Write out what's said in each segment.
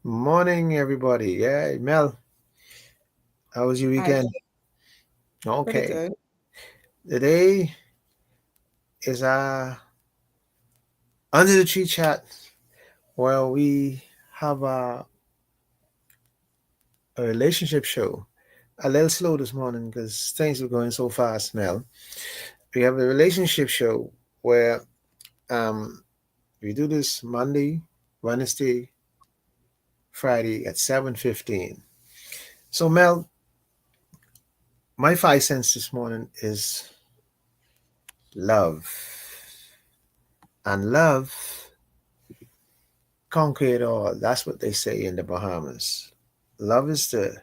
Morning, everybody. Yeah, Mel, how was your Hi, weekend? pretty Okay. good. Today is under the tree chat where we have a relationship show. A little slow this morning because things were going so fast, Mel. We have a relationship show where um we do this Monday, Wednesday, Friday at 7:15. So Mel, my 5 cents this morning is love. And love conquer it all. That's what they say in the Bahamas. Love is the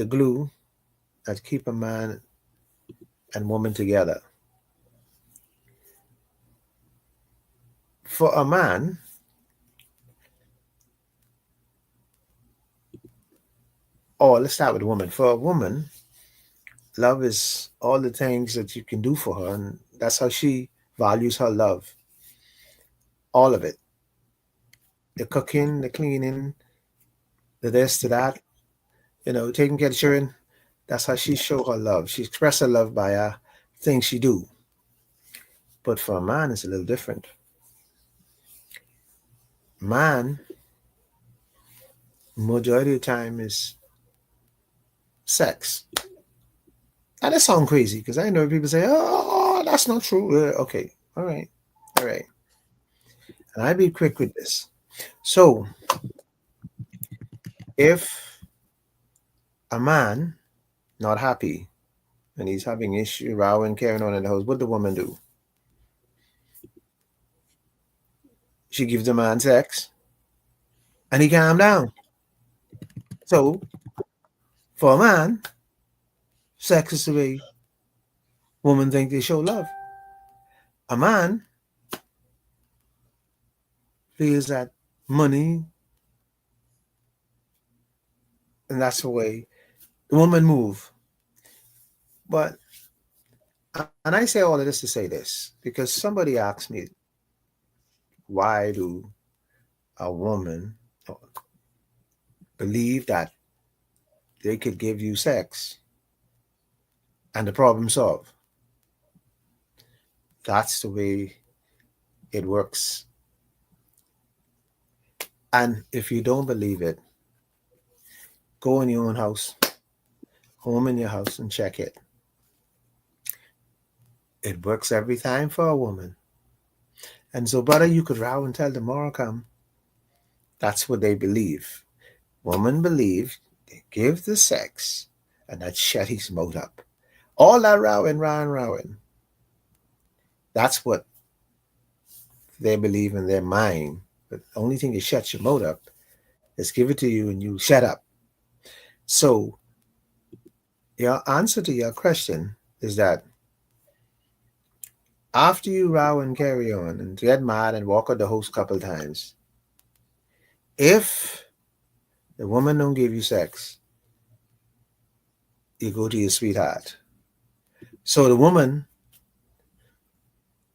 glue that keep a man and woman together. For a man, or let's start with a woman. For a woman, love is all the things that you can do for her, and that's how she values her love. All of it. The cooking, the cleaning, the this, to that, taking care of children. That's how she show her love. She express her love by things she do. But for a man, it's a little different. Man, majority of the time is sex. And that sounds crazy because I know people say, "Oh, that's not true." Okay, all right, all right. And I be quick with this. So, if a man not happy and he's having issue, rowing, carrying on in the house, what the woman do? She gives the man sex, and he calm down. So, for a man, sex is the way women think they show love. A man feels that money, and that's the way the woman move. But and I say all of this to say this because somebody asked me, why do a woman believe that they could give you sex and the problem solved? That's the way it works. And if you don't believe it, go in your own house, home in your house, and check it. It works every time for a woman. And so, brother, you could row until tomorrow come. That's what they believe. Women believe they give the sex, and that shut his mouth up. All that rowing, rowing, rowing. That's what they believe in their mind. But the only thing that shuts your mouth up is give it to you and you shut up. So your answer to your question is that after you row and carry on and get mad and walk out the house a couple times, if the woman don't give you sex, you go to your sweetheart. So the woman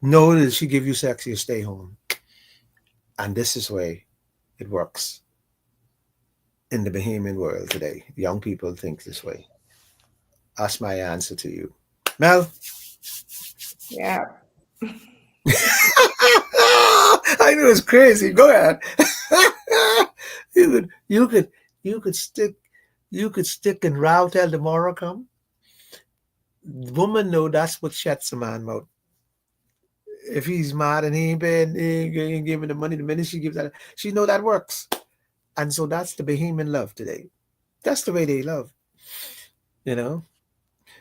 know that she give you sex, you stay home. And this is way it works in the Bahamian world today. Young people think this way. That's my answer to you. Mel? Yeah. I know it's crazy. Go ahead. you could you could you could stick and row till tomorrow come. Woman know that's what shuts a man mouth. If he's mad and he ain't paying, he ain't giving the money, the minute she gives that, she know that works. And so that's the Bahamian love today. That's the way they love, you know.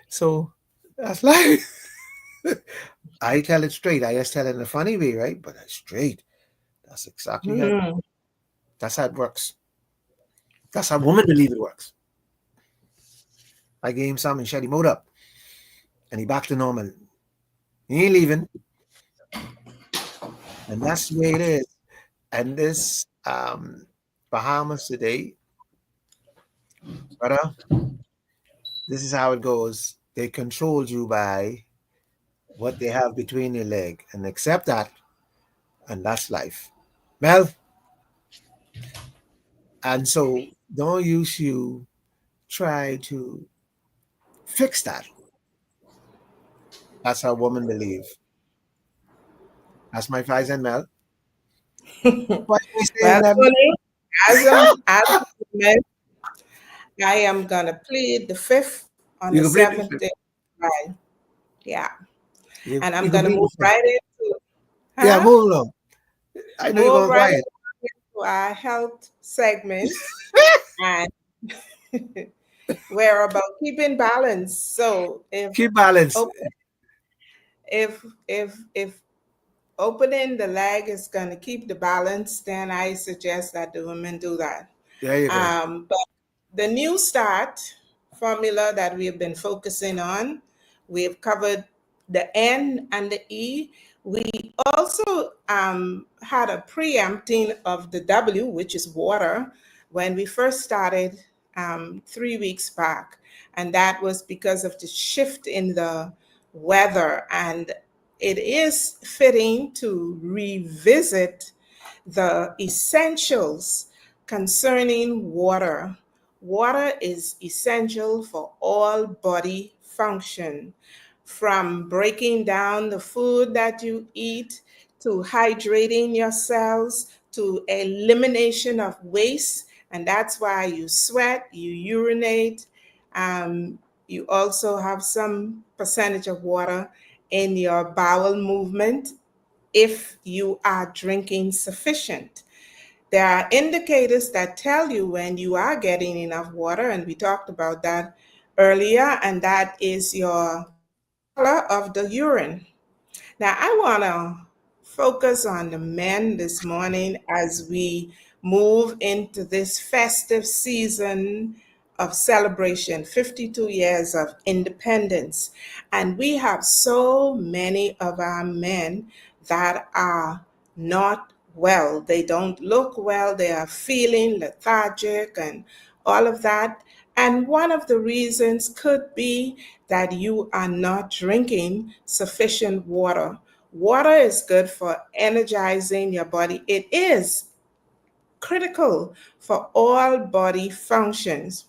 So that's like I tell it straight. I just tell it in a funny way, right? But it's straight. That's exactly how. Hmm. That's how it works. That's how women believe it works. I gave him some and shut him out up, and he back to normal. He ain't leaving, and that's the way it is. And this Bahamas today, brother, this is how it goes. They control you by what they have between your leg, and accept that, and that's life. Mel, And so don't use you try to fix that. That's how women believe. That's my advice and Mel. What we Well, saying, Tony, as a woman, I am gonna plead the fifth on you the complete seventh the day of July. Yeah, and I'm you gonna complete move the right into, yeah, huh? move along. I know you're Move going right quiet. into our health segment, and we're about keeping balance. So Keep balance. op- if opening the leg is going to keep the balance, then I suggest that the women do that. There you go. But the new start formula that we've been focusing on, we've covered the N and the E. We also had a preempting of the W, which is water, when we first started 3 weeks back. And that was because of the shift in the weather. And it is fitting to revisit the essentials concerning water. Water is essential for all body function, from breaking down the food that you eat, to hydrating your cells, to elimination of waste. And that's why you sweat, you urinate. Um, you also have some percentage of water in your bowel movement if you are drinking sufficient. There are indicators that tell you when you are getting enough water, and we talked about that earlier, and that is your color of the urine. Now, I want to focus on the men this morning as we move into this festive season of celebration, 52 years of independence. And we have so many of our men that are not well. They don't look well, they are feeling lethargic and all of that. And one of the reasons could be that you are not drinking sufficient water. Water is good for energizing your body. It is critical for all body functions.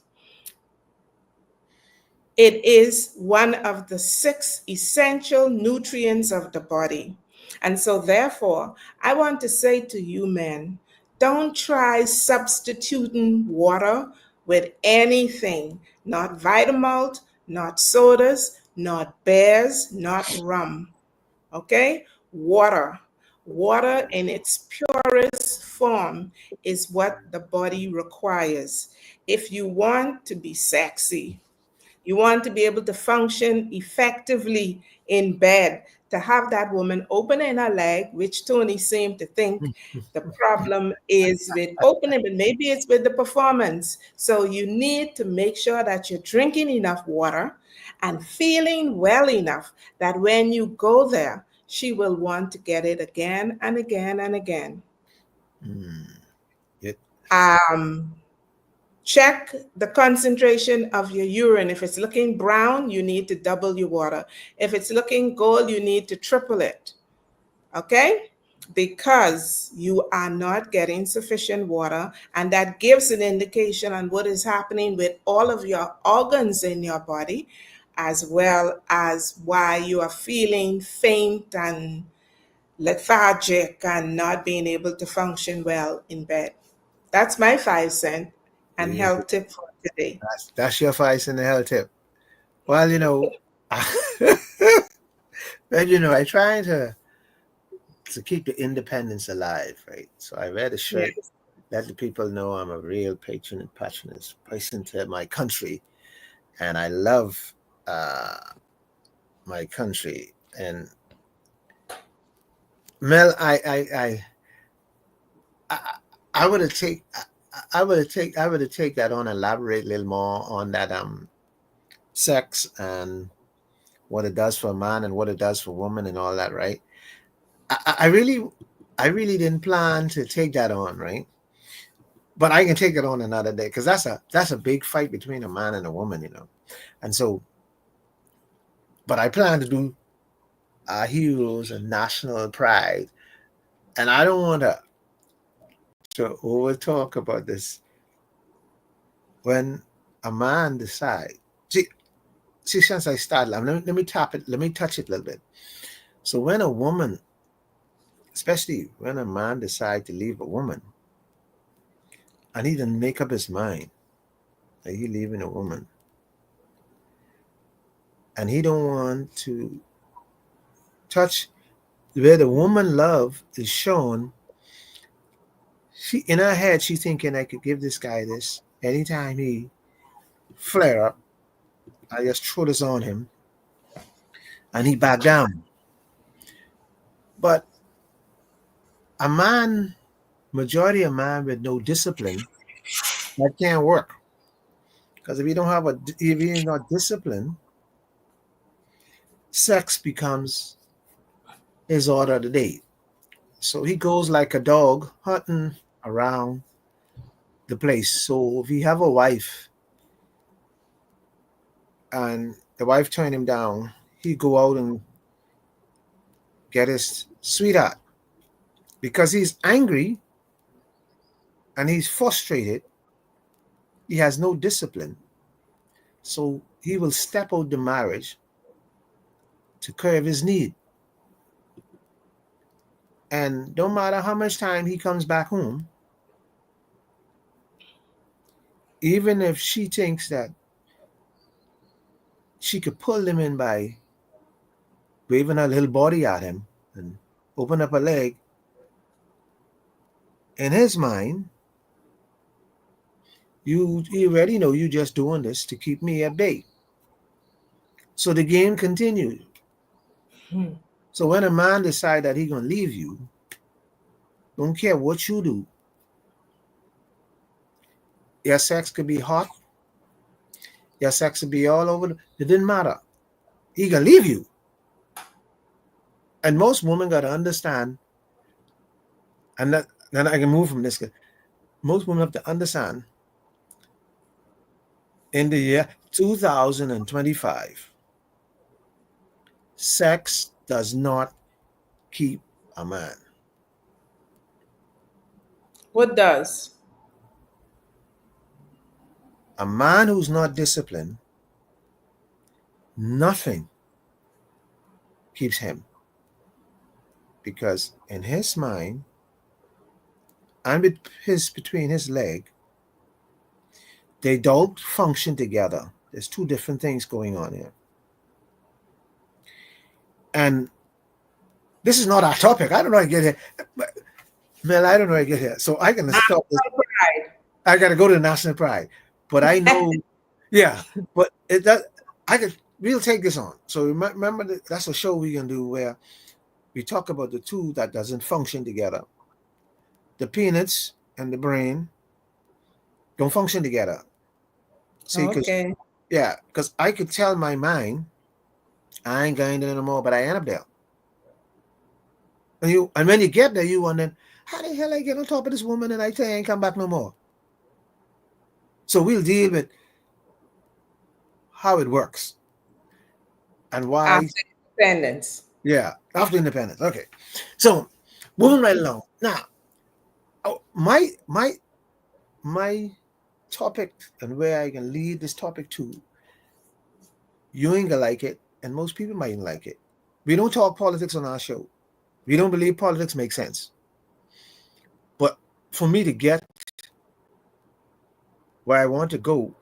It is one of the six essential nutrients of the body. And so, therefore, I want to say to you, men, don't try substituting water with anything, not Vitamalt, not sodas, not beers, not rum. Okay? Water. Water in its purest form is what the body requires. If you want to be sexy, you want to be able to function effectively in bed, to have that woman opening her leg, which Tony seemed to think the problem is with opening, but maybe it's with the performance. So you need to make sure that you're drinking enough water and feeling well enough that when you go there, she will want to get it again and again and again. Mm. It, Um, Check the concentration of your urine. If it's looking brown, you need to double your water. If it's looking gold, you need to triple it. Okay? Because you are not getting sufficient water, and that gives an indication on what is happening with all of your organs in your body, as well as why you are feeling faint and lethargic and not being able to function well in bed. That's my 5 cent and yeah, health tip for today. that's your advice and the health tip. Well, and I try to keep the independence alive, right? So I wear the shirt, Yes. let the people know I'm a real patronist person to my country, and I love uh, my country. And Mel, I, I would have take, I would have take that on, elaborate a little more on that sex and what it does for a man and what it does for a woman and all that, right? I, I I really, I really didn't plan to take that on, right? But I can take it on another day because that's a big fight between a man and a woman. And so, but I plan to do our heroes and national pride, and I don't want to over talk about this when a man decide, see, since I started, let me tap it, let me touch it a little bit. So when a woman, especially when a man decide to leave a woman, and he didn't make up his mind that he leaving a woman, and he don't want to touch where the woman love is shown. She in her head, she thinking I could give this guy this anytime he flare up. I just throw this on him, and he back down. But a man, majority of man with no discipline, that can't work. Because if you're not disciplined, sex becomes his order of the day. So he goes like a dog hunting around the place. So if he have a wife and the wife turn him down, he go out and get his sweetheart because he's angry and he's frustrated. He has no discipline. So he will step out the marriage to curb his need. And no matter how much time he comes back home, even if she thinks that she could pull him in by waving her little body at him and open up her leg, in his mind, you already know you just doing this to keep me at bay. So the game continues. Hmm. So when a man decide that he gonna leave you, don't care what you do, your sex could be hot, your sex could be all over. It didn't matter. He gonna leave you. And most women gotta understand, and that then I can move from this. Most women have to understand in the year 2025, sex does not keep a man. What does? A man who's not disciplined, nothing keeps him. Because in his mind, and between his leg, they don't function together. There's two different things going on here. And this is not our topic. I don't know how to get here. Mel, I don't know how to get here. So I can stop this. National pride. I got to go to national pride. But I know, yeah. But it does. We'll take this on. So remember, that's a show we can do where we talk about the two that doesn't function together. The peanuts and the brain don't function together. See, because Okay. yeah, because I could tell my mind I ain't going there no more, but I end up there. And when you get there, you wonder how the hell I get on top of this woman and I tell you I ain't come back no more. So we'll deal with how it works and why. After independence. Yeah, after independence. Okay, so moving right along now. My topic and where I can lead this topic to, you ain't gonna like it, and most people mightn't like it. We don't talk politics on our show. We don't believe politics make sense. But for me to get where I want to go,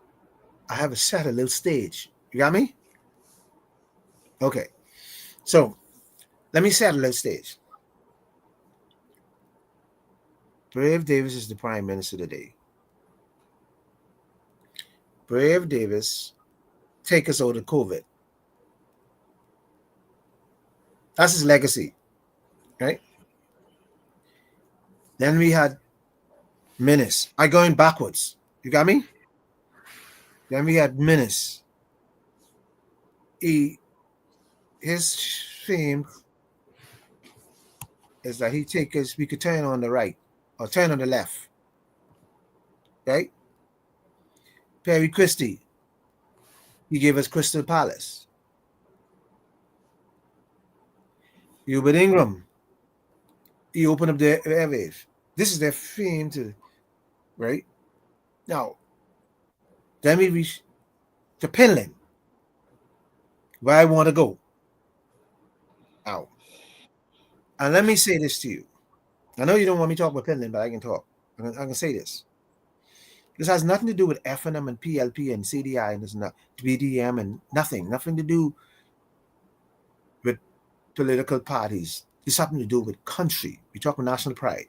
I have to set a little stage. You got me? Okay. So let me set a little stage. Brave Davis is the Prime Minister today. Brave Davis take us out of COVID. That's his legacy, right? Then we had Menace. I going backwards. You got me? Then we had Menace. His fame is that he take us. We could turn on the right or turn on the left, right? Perry Christie. He gave us Crystal Palace. Hubert Ingram. He opened up the airwaves. This is their fame to, right? Now, Then we reach to Pinland, where I want to go out. And let me say this to you. I know you don't want me to talk about Pinland, but I can talk. I can say this. This has nothing to do with FNM and PLP and CDI and this not BDM and nothing. Nothing to do with political parties. It's something to do with country. We talk about national pride.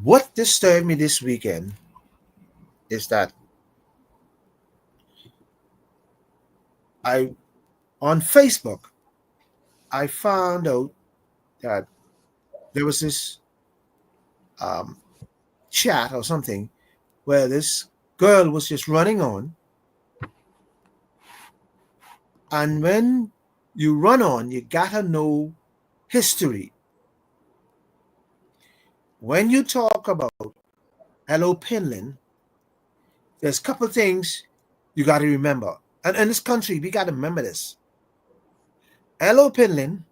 What disturbed me this weekend is that on Facebook, I found out that there was this um, chat or something where this girl was just running on. And when you run on, you gotta know history. When you talk about Hello Pinland, there's a couple of things you got to remember. And in this country, we got to remember this. Hello Pinland,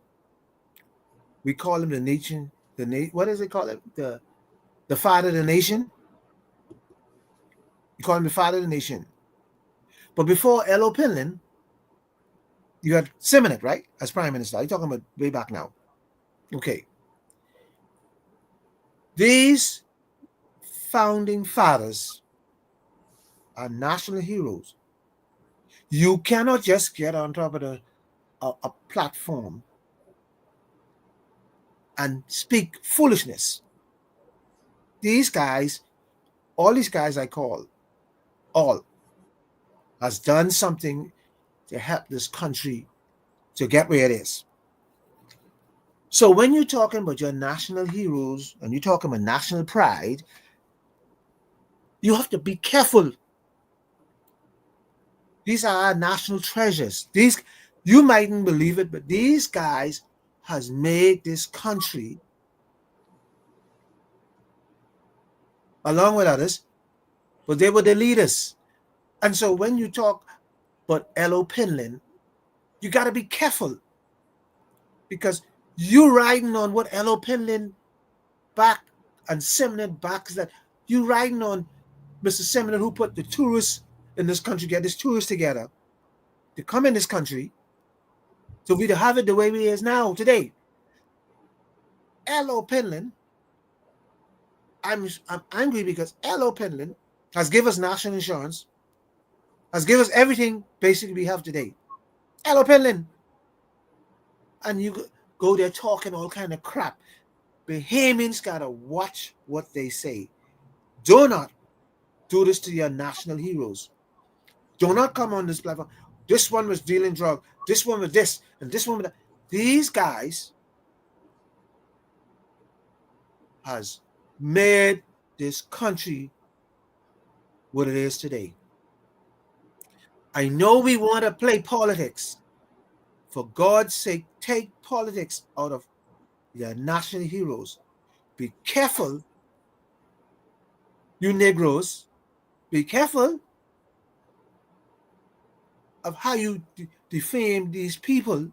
we call him the nation, what does it call it? The father of the nation. You call him the father of the nation. But before Hello Pinland, you had Simonet, right? As prime minister. You're talking about way back now. Okay. These founding fathers are national heroes. You cannot just get on top of a platform and speak foolishness. These guys, all these guys I call, all, has done something to help this country to get where it is. So when you're talking about your national heroes and you're talking about national pride, you have to be careful. These are our national treasures. These, you mightn't believe it, but these guys has made this country, along with others, but they were the leaders. And so when you talk about Hello Pinland, you got to be careful because you're riding on what Hello Pinland back and Simonet back, that you riding on Mr. Simonet, who put the tourists in this country, get this tourists together to come in this country so we to have it the way it is now today. Hello Pinland, I'm angry because Hello Pinland has given us national insurance, has given us everything basically we have today. Hello Pinland. And you go there talking all kind of crap. Bahamians gotta watch what they say. Do not do this to your national heroes. Do not come on this platform. This one was dealing drugs. This one was this, and this one was that. These guys has made this country what it is today. I know we want to play politics. For God's sake, take politics out of your national heroes. Be careful, you Negroes. Be careful of how you defame these people,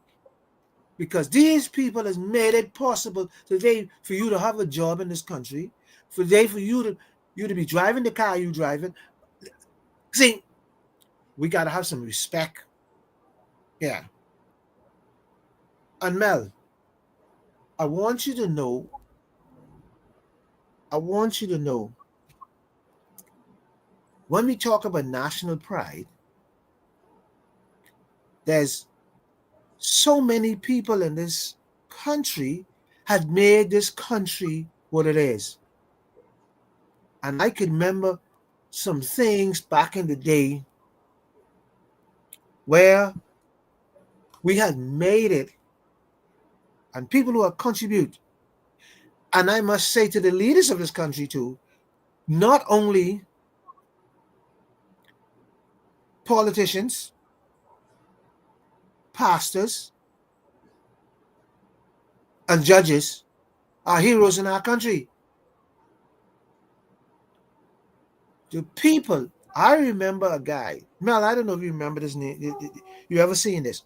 because these people has made it possible today for you to have a job in this country, for you to be driving the car you driving. See, we got to have some respect. Yeah. And Mel, I want you to know, when we talk about national pride, there's so many people in this country have made this country what it is. And I can remember some things back in the day where we had made it, and people who have contributed. And I must say to the leaders of this country too, not only politicians, pastors, and judges are heroes in our country. The people, I remember a guy, Mel, I don't know if you remember this name, you ever seen this?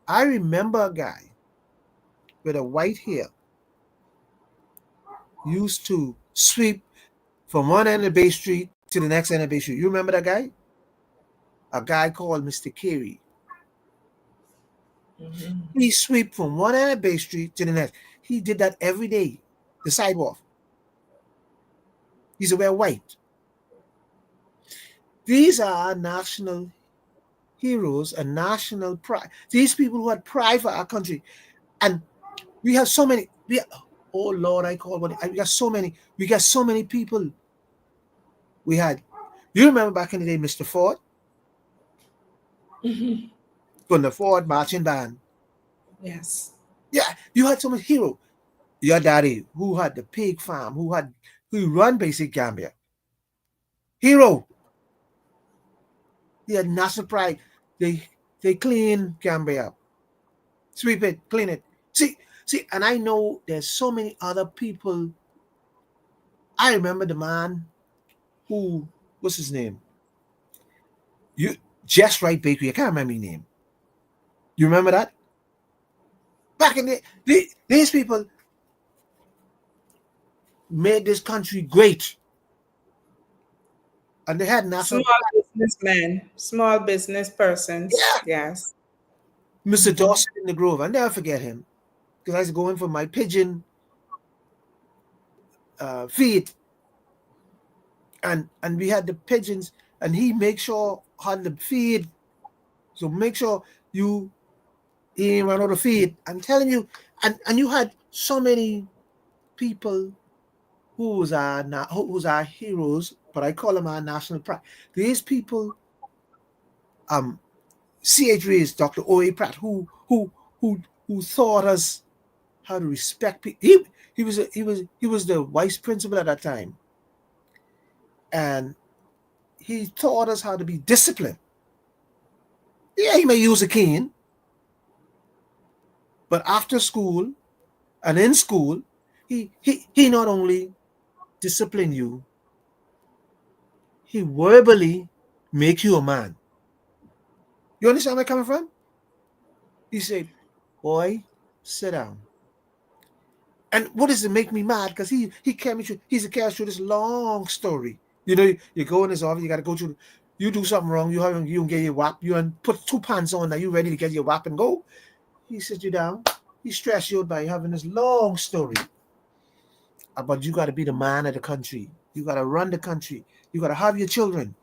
I remember a guy with a white hair used to sweep from one end of Bay Street to the next end of the street. You remember that guy? A guy called Mr. Carey. Mm-hmm. He sweep from one end of Bay Street to the next. He did that every day. The sidewalk. He's wear white. These are national heroes and national pride. These people who had pride for our country. And we have so many. Oh Lord, I call what we got so many. We got so many people. We had. You remember back in the day, Mr. Ford Mm-hmm. from the Ford marching band. Yes. Yeah, you had so many heroes. Your daddy, who had the pig farm, who run basic Gambia. Hero. He had national pride. They clean Gambia up, sweep it, clean it. See, and I know there's so many other people. I remember the man who, what's his name? You Just Right Bakery. I can't remember his name. You remember that? Back in these people made this country great, and they had national Small pride. businessmen, small business persons. Yeah, Yes. Mr. Mm-hmm. Dawson in the Grove. I never forget him because I was going for my pigeon feed, and we had the pigeons, and he make sure had the feed. So make sure you run out of feed. I'm telling you, and you had so many people who's our heroes, but I call them our national pride. These people, um, C.H. Reyes, Dr. O.A. Pratt, who who taught us how to respect people. He was the vice principal at that time, and he taught us how to be disciplined. Yeah, he may use a cane, but after school and in school, he not only discipline you, he verbally make you a man. You understand where I'm coming from? He said, "Boy, sit down." And what does it make me mad? Because he carried me through. He's a carry through this long story. You know, you go in his office, you got to go through. You do something wrong, you don't get your whap. You and put 2 pants on, now you ready to get your whap and go. He sit you down. He stress you out by having this long story about you got to be the man of the country. You got to run the country. You got to have your children.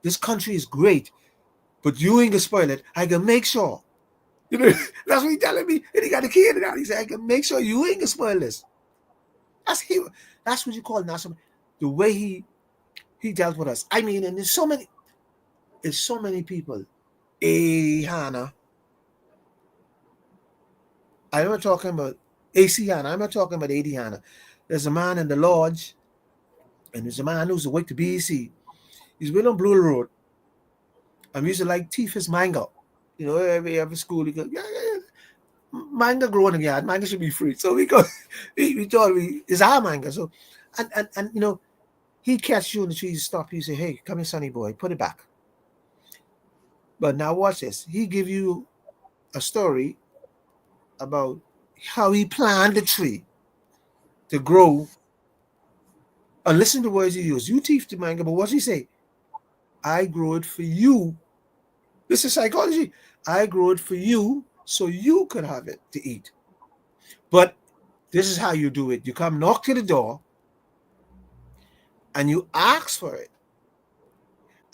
This country is great, but you ain't gonna spoil it. I can make sure. You know, that's what he telling me. And he got the kid now. He said, I can make sure you ain't gonna spoil this. That's he. That's what you call national. The way he dealt with us. I mean, and there's so many people. A Hannah. I'm not talking about AC Hannah. I'm not talking about AD Hannah. There's a man in the lodge, and there's a man who's awake to BC. He's been on Blue Road. I'm used to like teeth his mango. You know, every school you go, yeah. Manga growing in the yard, manga should be free. So we go, we told me it's our manga. So, and you know, he catch you in the trees, stop you, say, "Hey, come here, sonny boy, put it back." But now watch this. He give you a story about how he planted the tree to grow. And listen to the words he used. You teach the manga, but what he say? I grow it for you. This is psychology. I grow it for you so you could have it to eat. But this is how you do it. You come knock to the door and you ask for it.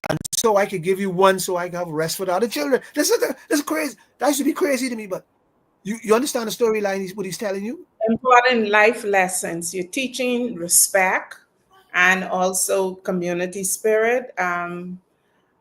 And so I could give you one so I can have rest for the other children. This is crazy. That should be crazy to me, but you understand the storyline, what he's telling you? Important life lessons. You're teaching respect and also community spirit,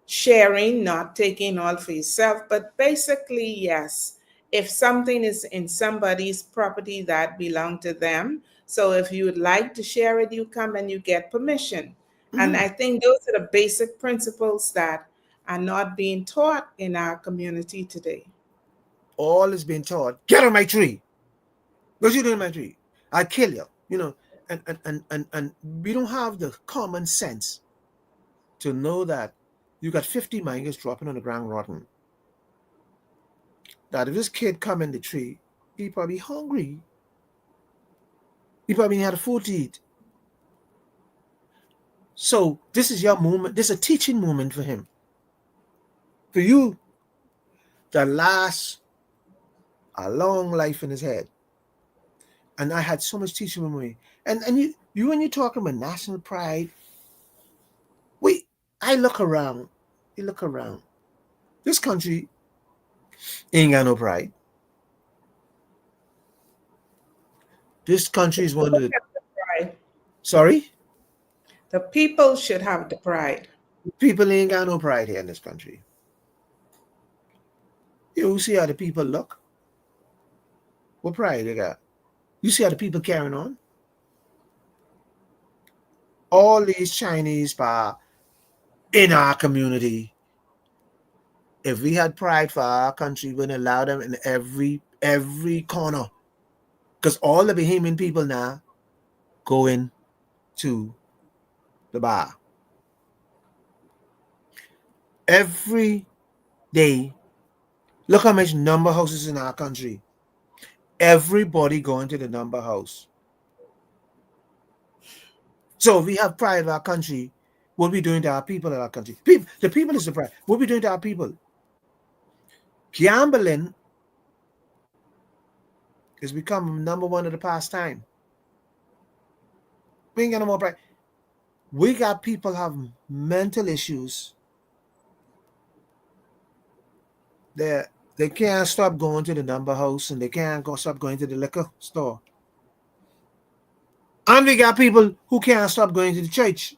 sharing, not taking all for yourself. But basically, yes, if something is in somebody's property that belong to them, so if you would like to share it, you come and you get permission. And Mm-hmm. I think those are the basic principles that are not being taught in our community today. All is being taught. Get on my tree. What you doing on my tree? I kill you. You know, and we don't have the common sense to know that you got 50 mangoes dropping on the ground rotten. That if this kid come in the tree, he probably hungry. He probably had a food to eat. So this is your moment. This is a teaching moment for him. For you that last a long life in his head. And I had so much teaching with me. And you when you're talking about national pride, wait, I look around. You look around. This country ain't got no pride. This country is one of the Pride. sorry? The people should have the pride. People ain't got no pride here in this country. You see how the people look? What pride they got? You see how the people carrying on? All these Chinese pa in our community. If we had pride for our country, we'd allow them in every corner. Because all the Bahamian people now going to the bar. Every day, look how much number houses in our country. Everybody going to the number house. So if we have pride of our country, what we doing to our people in our country? The people is the pride. What we doing to our people? Gambling has become number one of the pastime. We ain't got no more pride. We got people have mental issues. They can't stop going to the number house and they can't stop going to the liquor store. And we got people who can't stop going to the church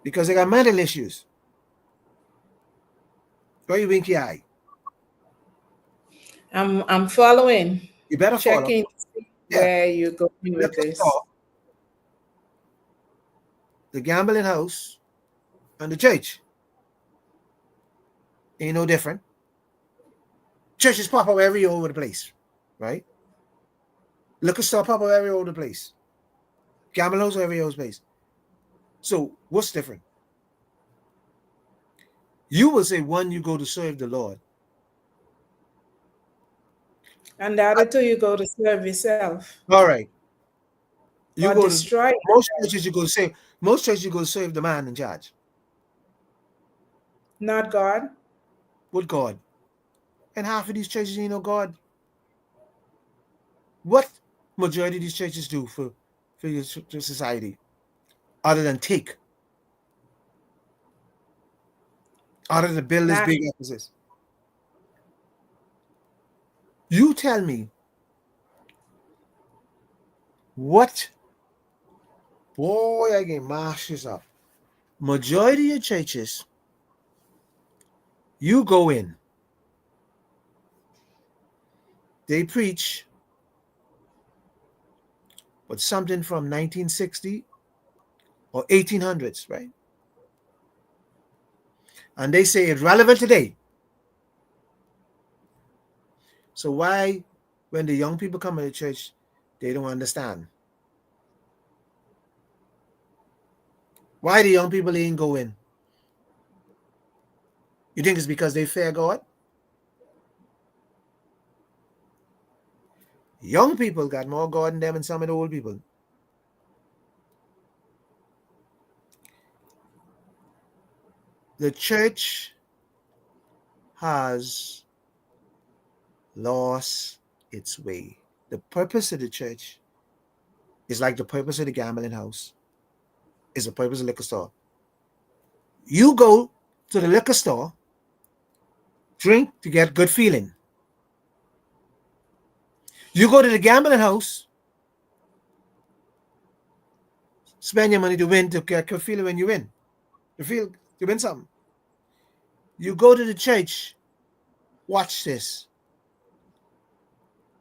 because they got mental issues. Why you wink your eye? I'm following, You better follow. checking Yeah. where you're going with Liquor this. store, the gambling house, and the church. Ain't no different. Churches pop up every over the place, right? Liquor store pop up every over the place. Gambling house every over the place. So what's different? You will say one, you go to serve the Lord. And the other two, you go to serve yourself All right. You or go to destroy. most churches you go to save. Most churches you go to serve the man in charge. Not God. With God. And half of these churches ain't no God. What majority of these churches do for your society? Other than take. Other than build this Not big emphasis. You tell me what boy I get mashes up. Majority of churches, you go in, they preach with something from 1960 or 1800s, right? And they say it's relevant today. So why, when the young people come to the church, they don't understand? Why the young people ain't go in? You think it's because they fear God? Young people got more God in them than some of the old people. The church has lost its way. The purpose of the church is like the purpose of the gambling house. Is the purpose of the liquor store. You go to the liquor store, drink to get good feeling. You go to the gambling house, spend your money to win to get good feeling when you win. To win something. You go to the church, watch this.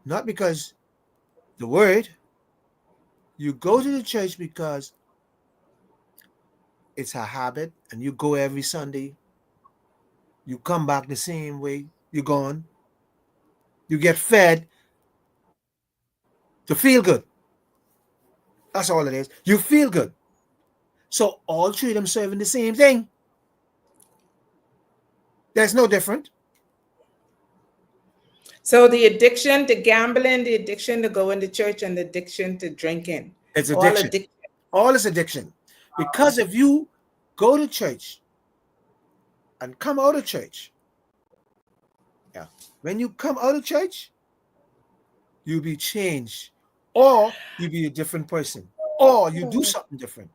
Not because the word, you go to the church because it's a habit and you go every Sunday. You come back the same way. You're gone. You get fed to feel good. That's all it is. You feel good. So all three of them serving the same thing. There's no different. So the addiction to gambling, the addiction to going to church, and the addiction to drinking, It's all addiction. addiction. All is addiction. Because if you go to church and come out of church, yeah, when you come out of church, you'll be changed, or you be a different person, or you do something different.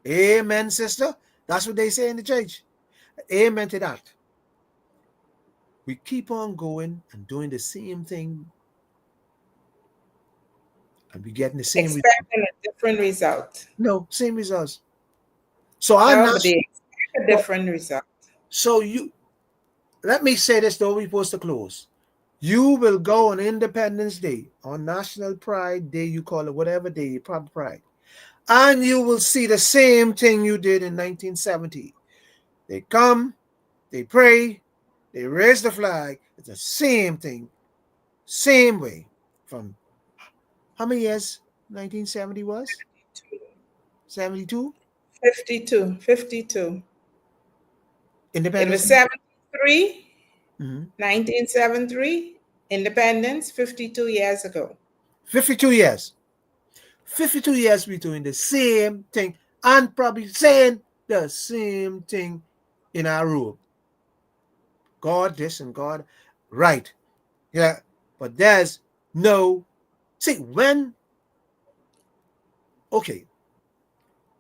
Amen, sister. That's what they say in the church. Amen to that. We keep on going and doing the same thing, and we getting the same result. Expecting a different result. No, same results. So our No, but national, they expect a but different result. so you let me say this though we're supposed to close. You will go on Independence Day, on National Pride Day, you call it whatever day, you probably Pride, and you will see the same thing you did in 1970. They come, they pray, they raise the flag. It's the same thing, same way. From how many years 1970 was? 72? 52, 52. It Independence was Day? 73, Mm-hmm. 1973, independence 52 years ago. 52 years. 52 years we doing the same thing and probably saying the same thing in our room. God this and God right. Yeah. But there's no see okay,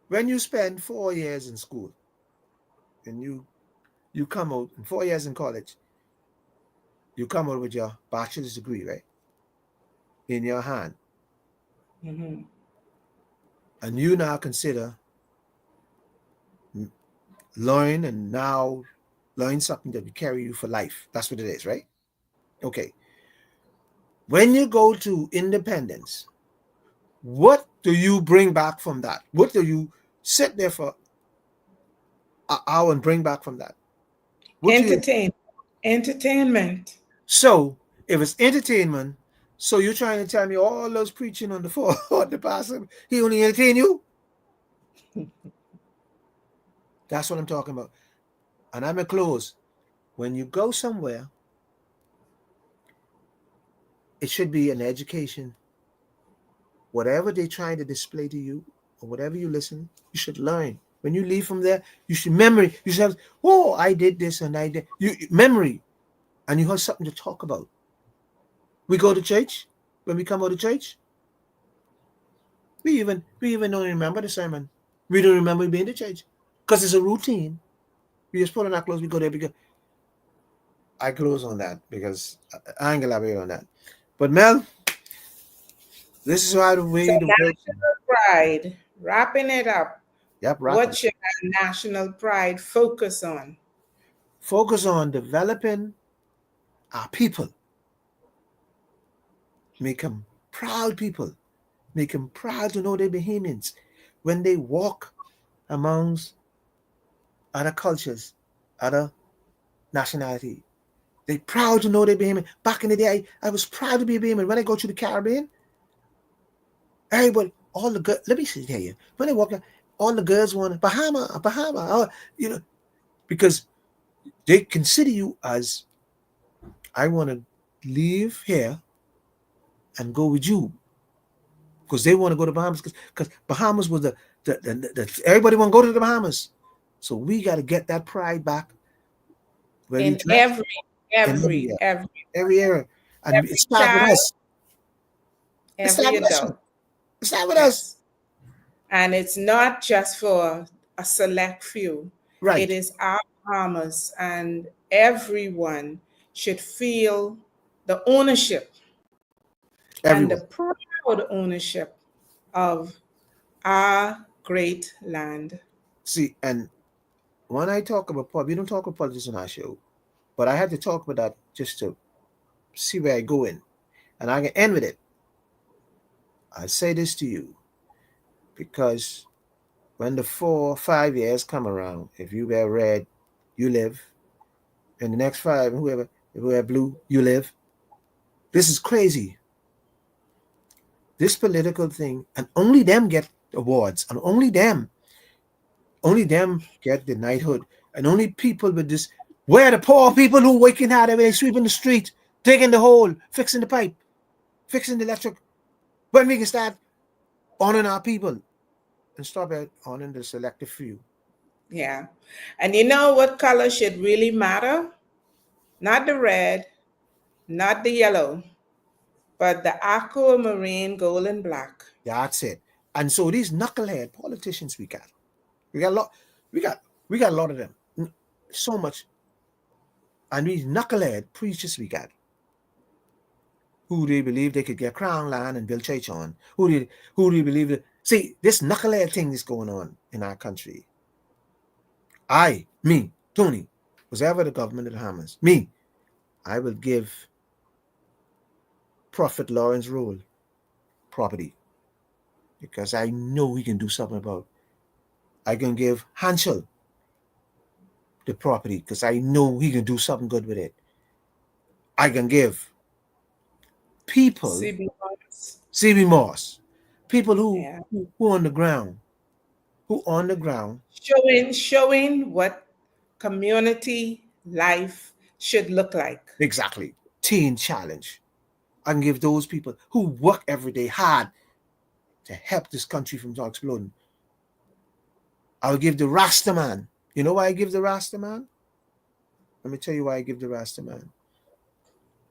when you spend 4 years in school and you come out in 4 years in college, you come out with your bachelor's degree, right? In your hand. Mhm. And you now consider learn and now learn something that will carry you for life. That's what it is, right? Okay. When you go to independence, what do you bring back from that? What do you sit there for an hour and bring back from that? What do you Entertain, entertainment. so if it's entertainment, so you're trying to tell me all those preaching on the floor, the pastor, he only entertain you? That's what I'm talking about. And I'm gonna close. When you go somewhere, it should be an education. Whatever they're trying to display to you, or whatever you listen, you should learn. When you leave from there, you should memory. You should have, oh, I did this and I did memory, and you have something to talk about. We go to church. When we come out of church, we even don't remember the sermon. We don't remember being to church because it's a routine. We just put on our clothes. We go there because I close on that because I ain't gonna elaborate on that. But Mel, this is how the So way the world. national pride, wrapping it up, Yep, what rapid. should our national pride focus on? Focus on developing our people. Make them proud people. Make them proud to know they're Bahamians. When they walk amongst other cultures, other nationality, they proud to know they're Bahamian. Back in the day, I was proud to be a Bahamian. When I go to the Caribbean, everybody, all the girls, let me tell you, when I walk, all the girls want Bahama, because they consider you as, I want to leave here and go with you because they want to go to Bahamas because Bahamas was the everybody want to go to the Bahamas. So we got to get that pride back where we In dress in every, every area. And it every starts with child, us. It starts every with us. adult. It starts with us. Yes. And it's not just for a select few. It Right. is our Bahamas, and everyone should feel the ownership and the Everyone. proud ownership of our great land. See, and when I talk about we don't talk about politics on our show, but I had to talk about that just to see where I go in. And I can end with it. I say this to you because when the 4 5 years come around, if you wear red, you live. In the next five, whoever if you wear blue, you live. This is crazy. This political thing, and only them get awards, and only them get the knighthood, and only people with this. Where the poor people who working hard every day sweeping the street? digging the hole, fixing the pipe, fixing the electric. When we can start honoring our people and stop at honoring the selective few. Yeah. And you know what color should really matter? Not the red, not the yellow, but the aquamarine gold and black. That's it. And so these knucklehead politicians we got a lot, we got we got a lot of them. So much. And these knucklehead preachers we got, who they believe they could get crown land and build church on. Who do you believe that? See, this knucklehead thing is going on in our country. Me, Tony, was ever the government of the Bahamas. Me, I will give Prophet Lawrence Rule property because I know he can do something about it. I can give Hanschel the property because I know he can do something good with it. I can give people, CB Moss. CB Moss, people Yeah. who on the ground, who on the ground, Showing what community life should look like. exactly, teen challenge. I can give those people who work every day hard to help this country from exploding. I'll give the Rasta man. You know why I give the Rasta man? Let me tell you why I give the Rasta man.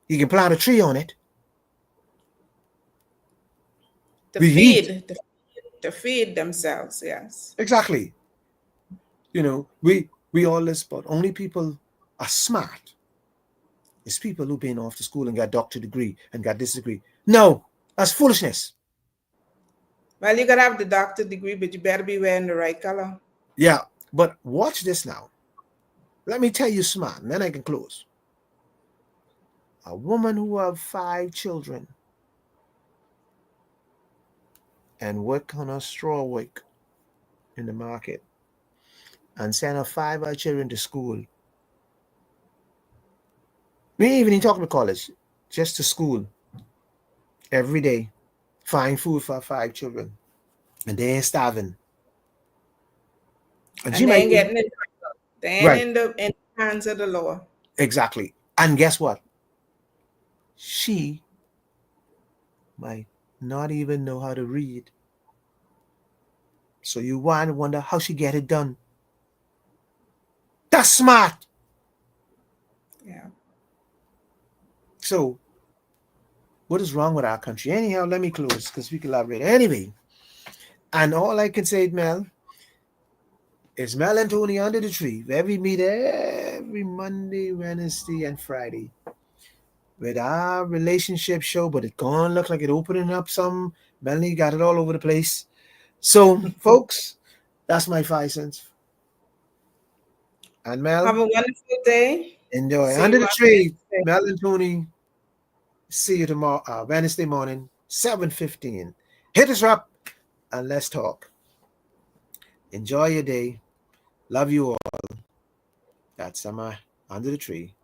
He can plant a tree on it. To We eat. feed, to feed themselves, yes. Exactly. We all this, but only people are smart. It's people who've been off to school and got doctor degree and got this degree. No, that's foolishness. Well, you gotta have the doctor degree, but you better be wearing the right color. Yeah, but watch this now. Let me tell you smart, and then I can close. A woman who have 5 children and work on a straw work in the market and send her 5 children to school. We ain't even talking to college, just to school every day. Find food for 5 children, and they ain't starving. And she And they might ain't getting it. They ain't right, in the hands of the law. exactly. And guess what? She might not even know how to read. So you want to wonder how she get it done. That's smart. Yeah. So what is wrong with our country? Anyhow, let me close because we can elaborate. Anyway, and all I can say, Mel, is Mel and Tony under the tree, where we meet every Monday, Wednesday, and Friday with our relationship show, but it gonna look like it opening up some. Melanie got it all over the place. So, folks, that's my 5 cents. And Have Mel, a wonderful day. enjoy. See Under you the on tree, Wednesday. Mel and Tony. See you tomorrow, Wednesday morning, 7:15. Hit us up and let's talk. Enjoy your day. Love you all. That's Summer under the tree.